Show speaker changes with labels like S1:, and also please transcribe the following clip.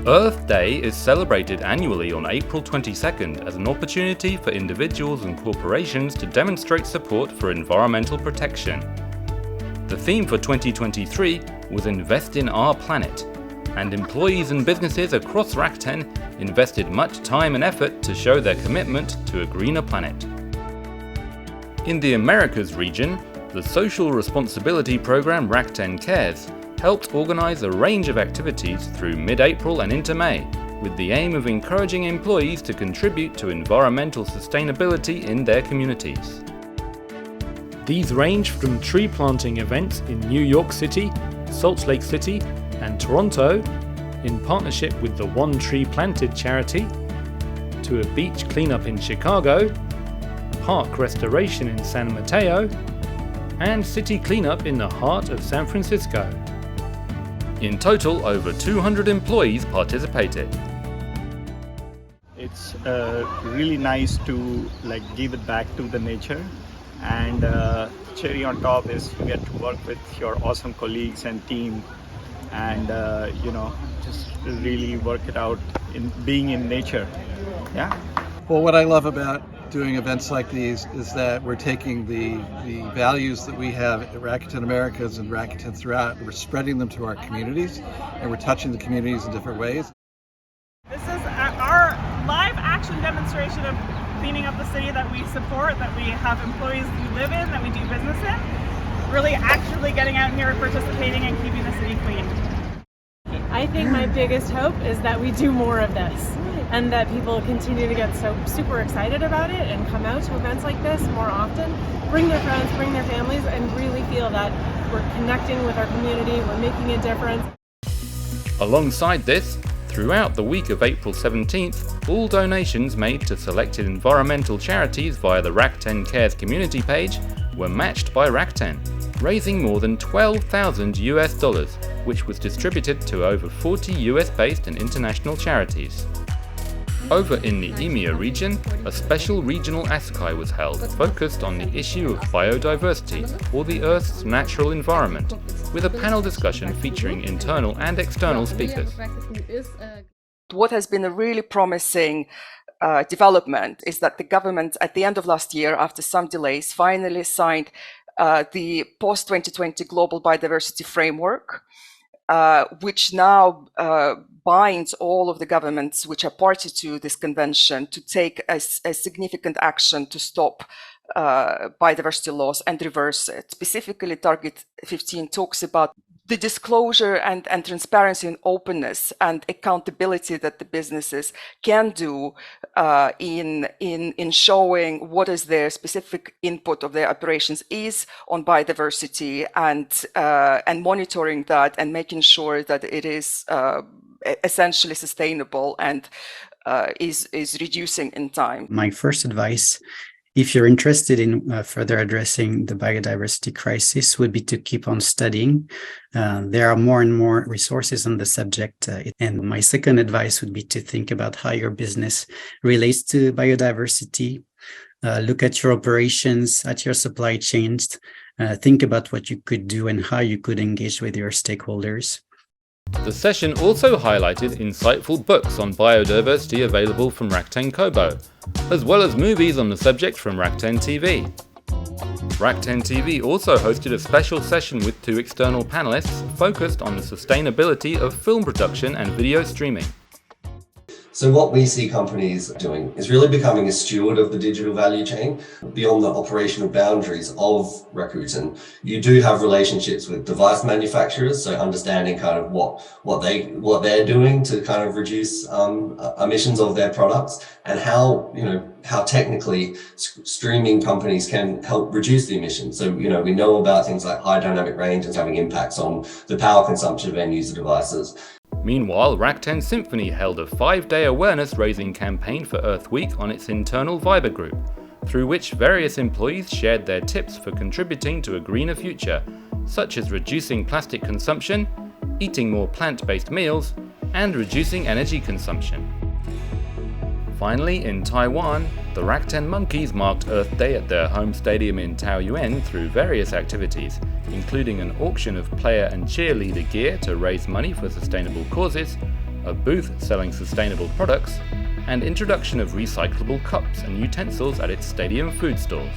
S1: Earth Day is celebrated annually on April 22nd as an opportunity for individuals and corporations to demonstrate support for environmental protection. The theme for 2023 was Invest in Our Planet, and employees and businesses across Rakuten invested much time and effort to show their commitment to a greener planet. In the Americas region, the social responsibility program Rakuten Cares helped organize a range of activities through mid-April and into May, with the aim of encouraging employees to contribute to environmental sustainability in their communities.
S2: These range from tree planting events in New York City, Salt Lake City, and Toronto, in partnership with the One Tree Planted charity, to a beach cleanup in Chicago, park restoration in San Mateo, and city cleanup in the heart of San Francisco. In total, over 200 employees participated.
S3: It's really nice to give it back to the nature, and cherry on top is you get to work with your awesome colleagues and team, and just really work it out in being in nature. Yeah.
S4: Well, what I love about doing events like these is that we're taking the values that we have at Rakuten Americas and Rakuten throughout, and we're spreading them to our communities, and we're touching the communities in different ways.
S5: This is our live action demonstration of cleaning up the city that we support, that we have employees who live in, that we do business in. Really actively getting out here, participating, and keeping the city clean.
S6: I think my biggest hope is that we do more of this, and that people continue to get so super excited about it and come out to events like this more often, bring their friends, bring their families, and really feel that we're connecting with our community, we're making a difference.
S1: Alongside this, throughout the week of April 17th, all donations made to selected environmental charities via the Rakuten Cares community page were matched by Rakuten, raising more than $12,000, which was distributed to over 40 US-based and international charities. Over in the EMEA region, a special regional Asakai was held, focused on the issue of biodiversity, or the Earth's natural environment, with a panel discussion featuring internal and external speakers.
S7: What has been a really promising development is that the government, at the end of last year, after some delays, finally signed the post-2020 Global Biodiversity Framework, which now binds all of the governments which are party to this convention to take a significant action to stop biodiversity loss and reverse it. Specifically, Target 15 talks about the disclosure and transparency and openness and accountability that the businesses can do in showing what is their specific input of their operations is on biodiversity, and monitoring that and making sure that it is essentially sustainable and is reducing in time.
S8: My first advice, if you're interested in further addressing the biodiversity crisis, would be to keep on studying. There are more and more resources on the subject. And my second advice would be to think about how your business relates to biodiversity. Look at your operations, at your supply chains. Think about what you could do and how you could engage with your stakeholders.
S1: The session also highlighted insightful books on biodiversity available from Rakuten Kobo, as well as movies on the subject from Rakuten TV. Rakuten TV also hosted a special session with 2 external panelists focused on the sustainability of film production and video streaming.
S9: So what we see companies doing is really becoming a steward of the digital value chain beyond the operational boundaries of Rakuten. You do have relationships with device manufacturers, so understanding kind of what they're doing to kind of reduce emissions of their products, and how technically streaming companies can help reduce the emissions. So we know about things like high dynamic range and having impacts on the power consumption of end user devices.
S1: Meanwhile, Rakuten Symphony held a 5-day awareness-raising campaign for Earth Week on its internal Viber group, through which various employees shared their tips for contributing to a greener future, such as reducing plastic consumption, eating more plant-based meals, and reducing energy consumption. Finally, in Taiwan, the Rakuten Monkeys marked Earth Day at their home stadium in Taoyuan through various activities, including an auction of player and cheerleader gear to raise money for sustainable causes, a booth selling sustainable products, and introduction of recyclable cups and utensils at its stadium food stalls.